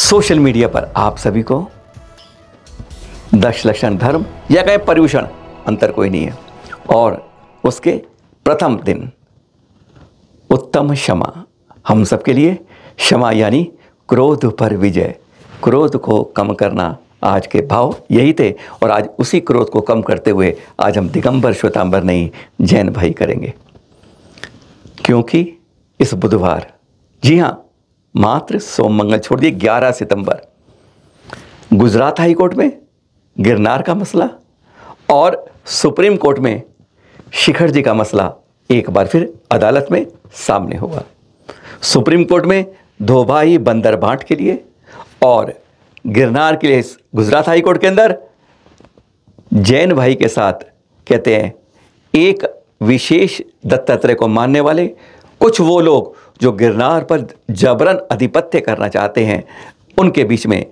Social media पर आप सभी को दशलक्षण धर्म या कहें पर्यूषण अंतर कोई नहीं है। और उसके प्रथम दिन उत्तम क्षमा, हम सबके लिए क्षमा यानी क्रोध पर विजय, क्रोध को कम करना आज के भाव यही थे। और आज उसी क्रोध को कम करते हुए आज हम दिगंबर श्वेतांबर नहीं जैन भाई करेंगे, क्योंकि इस बुधवार, जी हाँ मात्र सोम मंगल छोड़ दिए, 11 सितंबर गुजरात हाई कोर्ट में गिरनार का मसला और सुप्रीम कोर्ट में शिखर जी का मसला एक बार फिर अदालत में सामने होगा। सुप्रीम कोर्ट में दो भाई बंदर बांट के लिए और गिरनार के लिए गुजरात हाई कोर्ट के अंदर जैन भाई के साथ कहते हैं एक विशेष दत्तात्रेय को मानने वाले कुछ वो लोग जो गिरनार पर जबरन आधिपत्य करना चाहते हैं, उनके बीच में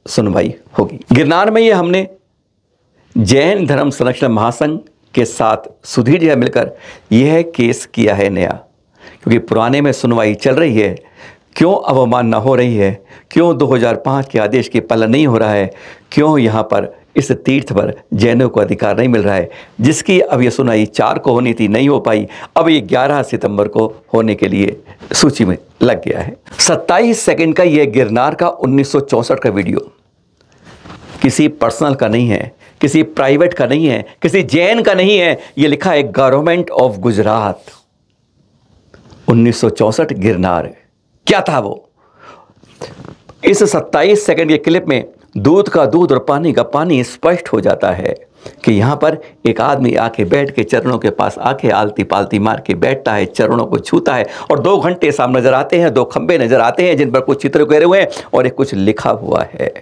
सुनवाई होगी। गिरनार में ये हमने जैन धर्म संरक्षण महासंघ के साथ सुधीर जी मिलकर यह केस किया है नया, क्योंकि पुराने में सुनवाई चल रही है, क्यों अवमानना हो रही है, क्यों 2005 के आदेश की पालन नहीं हो रहा है, क्यों यहाँ पर इस तीर्थ पर जैनों को अधिकार नहीं मिल रहा है, जिसकी अब ये सुनवाई 4 को होनी थी, नहीं हो पाई, अब ये 11 सितंबर को होने के लिए सूची में लग गया है। 27 सेकंड का ये गिरनार का 1964 का वीडियो किसी पर्सनल का नहीं है, किसी प्राइवेट का नहीं है, किसी जैन का नहीं है, ये लिखा है गवर्नमेंट ऑफ गुजरात। 1964 गिरनार, क्या था वो? इस 27 सेकंड के क्लिप में दूध का दूध और पानी का पानी स्पष्ट हो जाता है कि यहाँ पर एक आदमी आके बैठ के चरणों के पास आके आलती पालती मार के बैठता है, चरणों को छूता है और 2 घंटे सामने नजर आते हैं, 2 खंबे नजर आते हैं जिन पर कुछ चित्र घेरे हुए हैं और एक कुछ लिखा हुआ है।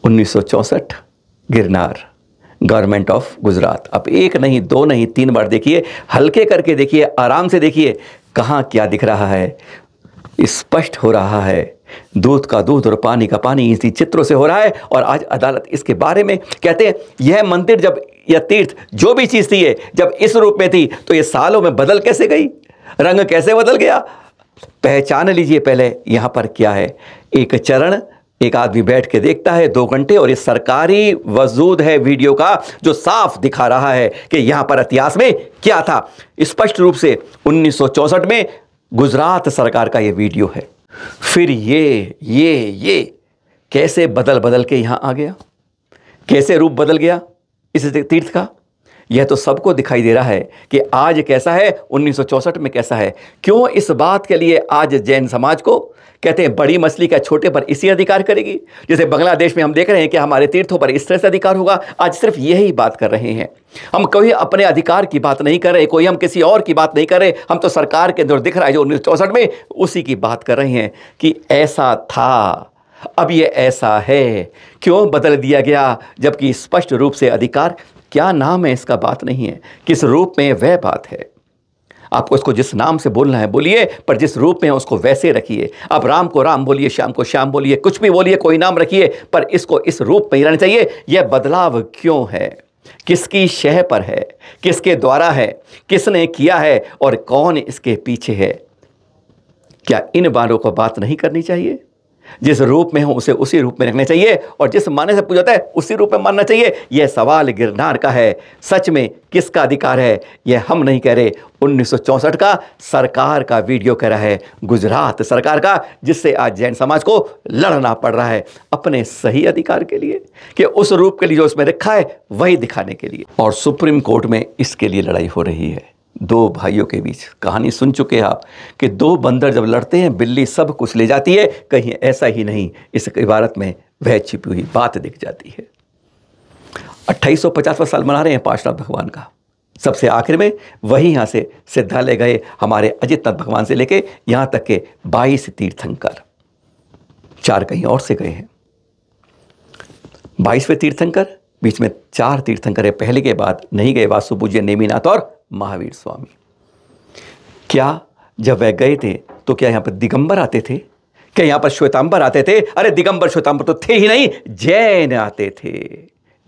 1964 गिरनार, गवर्नमेंट ऑफ गुजरात। अब 1 नहीं 2 नहीं 3 बार देखिए, हल्के करके देखिए, आराम से देखिए, कहाँ क्या दिख रहा है, स्पष्ट हो रहा है। दूध का दूध और पानी का पानी इसी चित्रों से हो रहा है। और आज अदालत इसके बारे में कहते हैं यह मंदिर जब, यह तीर्थ जो भी चीज़ थी, जब इस रूप में थी तो ये सालों में बदल कैसे गई, रंग कैसे बदल गया। पहचान लीजिए पहले यहाँ पर क्या है। एक चरण, एक आदमी बैठ के देखता है 2 घंटे, और ये सरकारी वजूद है वीडियो का जो साफ दिखा रहा है कि यहाँ पर इतिहास में क्या था। स्पष्ट रूप से 1964 में गुजरात सरकार का ये वीडियो है। फिर ये कैसे बदल बदल के यहाँ आ गया, कैसे रूप बदल गया इस तीर्थ का, यह तो सबको दिखाई दे रहा है कि आज कैसा है, 1964 में कैसा है। क्यों इस बात के लिए आज जैन समाज को कहते हैं बड़ी मछली का छोटे पर इसी अधिकार करेगी। जैसे बांग्लादेश में हम देख रहे हैं कि हमारे तीर्थों पर इस तरह से अधिकार होगा, आज सिर्फ यही बात कर रहे हैं। हम कोई अपने अधिकार की बात नहीं कर रहे, कोई हम किसी और की बात नहीं कर रहे, हम तो सरकार के अंदर दिख रहा है जो 1964 में उसी की बात कर रहे हैं कि ऐसा था, अब ये ऐसा है, क्यों बदल दिया गया, जबकि स्पष्ट रूप से अधिकार, क्या नाम है इसका बात नहीं है, किस रूप में वह बात है। आपको इसको जिस नाम से बोलना है बोलिए, पर जिस रूप में है उसको वैसे रखिए। आप राम को राम बोलिए, श्याम को श्याम बोलिए, कुछ भी बोलिए, कोई नाम रखिए, पर इसको इस रूप में ही रहना चाहिए। यह बदलाव क्यों है, किसकी शह पर है, किसके द्वारा है, किसने किया है और कौन इसके पीछे है। क्या इन बातों को बात नहीं करनी चाहिए? जिस रूप में हो उसे उसी रूप में रखना चाहिए और जिस माने से पूछा है उसी रूप में मानना चाहिए। यह सवाल गिरनार का है। सच में किसका अधिकार है, यह हम नहीं कह रहे, 1964 का सरकार का वीडियो कह रहा है, गुजरात सरकार का, जिससे आज जैन समाज को लड़ना पड़ रहा है अपने सही अधिकार के लिए, कि उस रूप के लिए जो उसमें रखा है वही दिखाने के लिए। और सुप्रीम कोर्ट में इसके लिए लड़ाई हो रही है 2 भाइयों के बीच। कहानी सुन चुके हैं आप कि 2 बंदर जब लड़ते हैं बिल्ली सब कुछ ले जाती है, कहीं ऐसा ही नहीं, इस इबारत में वह छिपी हुई बात दिख जाती है। 2850वां साल मना रहे हैं पार्श्वनाथ भगवान का। सबसे आखिर में वही यहाँ से सिद्धालय गए हमारे अजितनाथ भगवान से लेके यहाँ तक के 22 तीर्थंकर, 4 कहीं और से गए हैं। 22वें तीर्थंकर, बीच में 4 तीर्थंकर है, पहले के बाद नहीं गए वासु पूज्य नेमिनाथ और महावीर स्वामी। क्या जब वह गए थे तो क्या यहाँ पर दिगंबर आते थे, क्या यहाँ पर श्वेतांबर आते थे? अरे दिगंबर श्वेतांबर तो थे ही नहीं, जैन आते थे,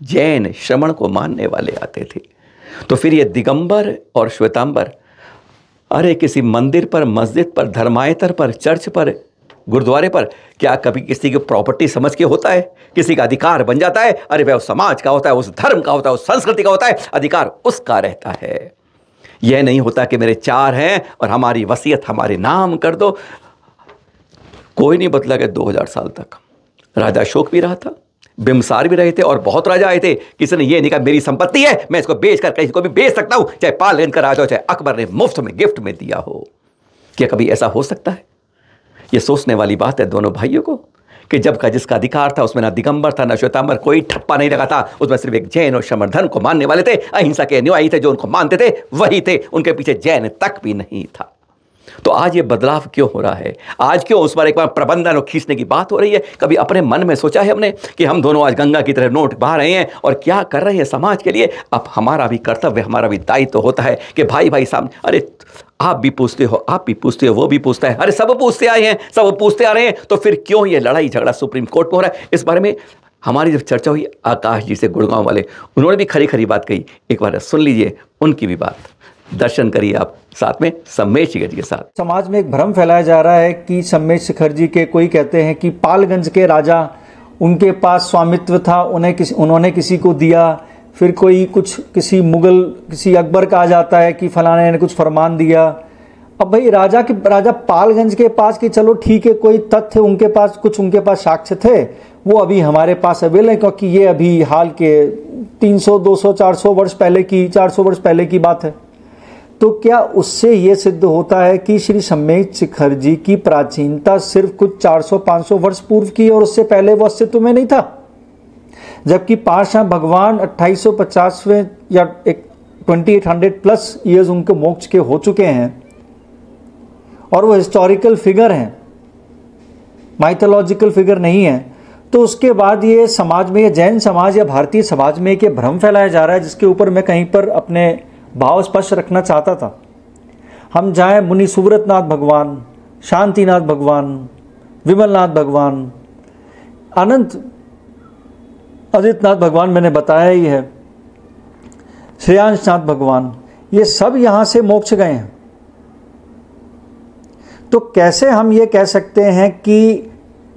जैन श्रमण को मानने वाले आते थे। तो फिर ये दिगंबर और श्वेतांबर, अरे किसी मंदिर पर, मस्जिद पर, धर्मायतर पर, चर्च पर गुरुद्वारे पर क्या कभी किसी की प्रॉपर्टी समझ के होता है? किसी का अधिकार बन जाता है? अरे वह उस समाज का होता है, उस धर्म का होता है, उस संस्कृति का होता है, अधिकार उसका रहता है। यह नहीं होता कि मेरे 4 हैं और हमारी वसीयत हमारे नाम कर दो। कोई नहीं बदला गया 2000 साल तक। राजा अशोक भी रहा था, बिम्बसार भी रहे थे और बहुत राजा आए थे। किसी ने यह नहीं कहा मेरी संपत्ति है, मैं इसको बेचकर कहीं को भी बेच सकता हूं, चाहे पालगंज का राजा हो, चाहे अकबर ने मुफ्त में गिफ्ट में दिया हो। क्या कभी ऐसा हो सकता है? यह सोचने वाली बात है दोनों भाइयों को कि जब का जिसका अधिकार था उसमें ना दिगंबर था ना श्वेतांबर, कोई ठप्पा नहीं लगा था। उसमें सिर्फ एक जैन और समर्थन को मानने वाले थे, अहिंसा के अनुयायी थे, जो उनको मानते थे वही थे, उनके पीछे जैन तक भी नहीं था। तो आज ये बदलाव क्यों हो रहा है? आज क्यों उस पर एक बार प्रबंधन और खींचने की बात हो रही है? कभी अपने मन में सोचा है हमने कि हम दोनों आज गंगा की तरह नोट बहा रहे हैं और क्या कर रहे हैं समाज के लिए? अब हमारा भी कर्तव्य, हमारा भी दायित्व तो होता है कि भाई भाई सामने, अरे आप भी पूछते हो, आप भी पूछते हो, वो भी पूछता है, अरे सब पूछते आए हैं, सब पूछते आ रहे हैं, तो फिर क्यों ये लड़ाई झगड़ा सुप्रीम कोर्ट में हो रहा है? इस बारे में हमारी जब चर्चा हुई आकाश जी से, गुड़गांव वाले, उन्होंने भी खरी खरी बात कही। एक बार सुन लीजिए उनकी भी बात, दर्शन करिए आप साथ में सम्मेश शिखर जी के साथ। समाज में एक भ्रम फैलाया जा रहा है कि सम्मेश शिखर जी के कोई कहते हैं कि पालगंज के राजा, उनके पास स्वामित्व था, उन्होंने किसी को दिया। फिर कोई कुछ किसी मुगल, किसी अकबर का आ जाता है कि फलाने ने कुछ फरमान दिया। अब भाई राजा पालगंज के पास कि चलो ठीक है, कोई तथ्य उनके पास, कुछ उनके पास साक्ष्य थे, वो अभी हमारे पास अवेलेबल है, क्योंकि ये अभी हाल के 300, 200, 400 वर्ष पहले की बात है। तो क्या उससे ये सिद्ध होता है कि श्री सम्मेश शिखर जी की प्राचीनता सिर्फ कुछ 400-500 वर्ष पूर्व की और उससे पहले वो अस्तित्व में नहीं था? जबकि पातशाह भगवान 2850वें या 2800 प्लस ईयर्स उनके मोक्ष के हो चुके हैं और वो हिस्टोरिकल फिगर हैं, माइथोलॉजिकल फिगर नहीं है। तो उसके बाद ये समाज में, ये जैन समाज या भारतीय समाज में एक भ्रम फैलाया जा रहा है, जिसके ऊपर मैं कहीं पर अपने भाव स्पष्ट रखना चाहता था। हम जाएं मुनि सुव्रतनाथ भगवान, शांतिनाथ भगवान, विमलनाथ भगवान, अनंत आदित्यनाथ भगवान मैंने बताया ही है, श्रेयांशनाथ भगवान, ये सब यहाँ से मोक्ष गए हैं। तो कैसे हम ये कह सकते हैं कि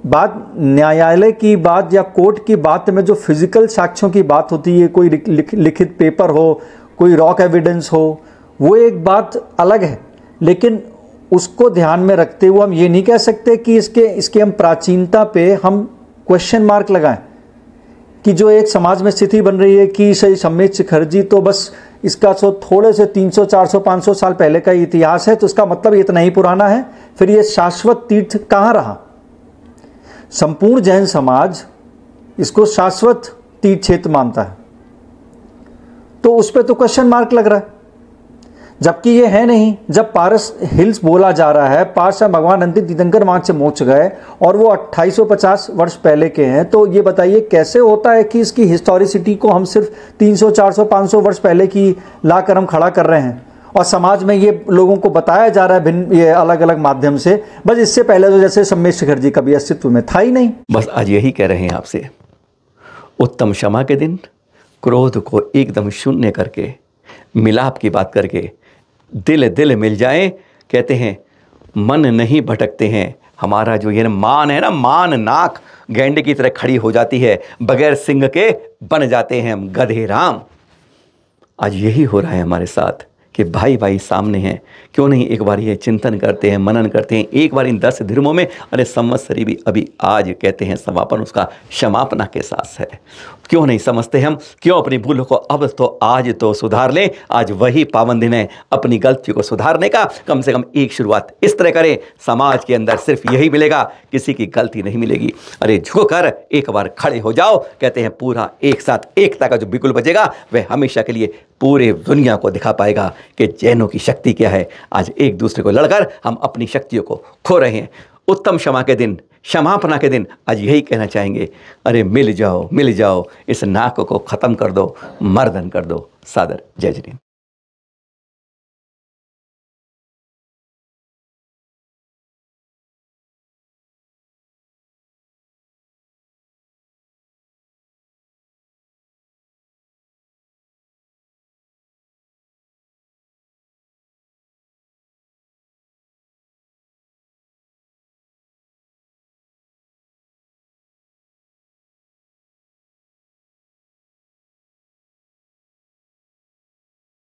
बात न्यायालय की बात या कोर्ट की बात में जो फिजिकल साक्ष्यों की बात होती है, कोई लिखित पेपर हो, कोई रॉक एविडेंस हो, वो एक बात अलग है, लेकिन उसको ध्यान में रखते हुए हम ये नहीं कह सकते कि इसके हम प्राचीनता पे हम क्वेश्चन मार्क लगाएं कि जो एक समाज में स्थिति बन रही है कि श्री सम्मेश शिखर जी तो बस इसका थोड़े से 300, 400, 500 साल पहले का इतिहास है, तो इसका मतलब इतना ही पुराना है, फिर ये शाश्वत तीर्थ कहाँ रहा? संपूर्ण जैन समाज इसको शाश्वत तीर्थ क्षेत्र मानता है, तो उस पर तो क्वेश्चन मार्क लग रहा है, जबकि ये है नहीं। जब पारस हिल्स बोला जा रहा है, पातशाह भगवान अंतिम तीर्थंकर वहां से मोक्ष गए और वो 2850 वर्ष पहले के हैं, तो ये बताइए कैसे होता है कि इसकी हिस्टोरिसिटी को हम सिर्फ 300, 400, 500 वर्ष पहले की लाकर हम खड़ा कर रहे हैं और समाज में ये लोगों को बताया जा रहा है भिन्न, ये अलग अलग माध्यम से। बस इससे पहले तो जैसे सम्मेश शिखर जी कभी अस्तित्व में था ही नहीं। बस आज यही कह रहे हैं आपसे, उत्तम क्षमा के दिन क्रोध को एकदम शून्य करके, मिलाप की बात करके दिल दिल मिल जाए। कहते हैं मन नहीं भटकते हैं। हमारा जो ये मान है ना, मान नाक गैंडे की तरह खड़ी हो जाती है, बगैर सिंग के बन जाते हैं हम गधे राम। आज यही हो रहा है हमारे साथ कि भाई भाई सामने हैं, क्यों नहीं एक बार ये चिंतन करते हैं, मनन करते हैं एक बार इन 10 धर्मों में। अरे संवत्सरी भी अभी आज कहते हैं समापन उसका क्षमापना के साथ है, क्यों नहीं समझते हम? क्यों अपनी भूल को अब तो आज तो सुधार लें? आज वही पावन दिन है अपनी गलती को सुधारने का। कम से कम एक शुरुआत इस तरह करें, समाज के अंदर सिर्फ यही मिलेगा, किसी की गलती नहीं मिलेगी। अरे झुककर एक बार खड़े हो जाओ। कहते हैं पूरा एक साथ एकता का जो बिल्कुल बचेगा वह हमेशा के लिए पूरे दुनिया को दिखा पाएगा कि जैनों की शक्ति क्या है। आज एक दूसरे को लड़कर हम अपनी शक्तियों को खो रहे हैं। उत्तम क्षमा के दिन, क्षमापना के दिन आज यही कहना चाहेंगे, अरे मिल जाओ, इस नाक को ख़त्म कर दो, मर्दन कर दो। सादर जय जय।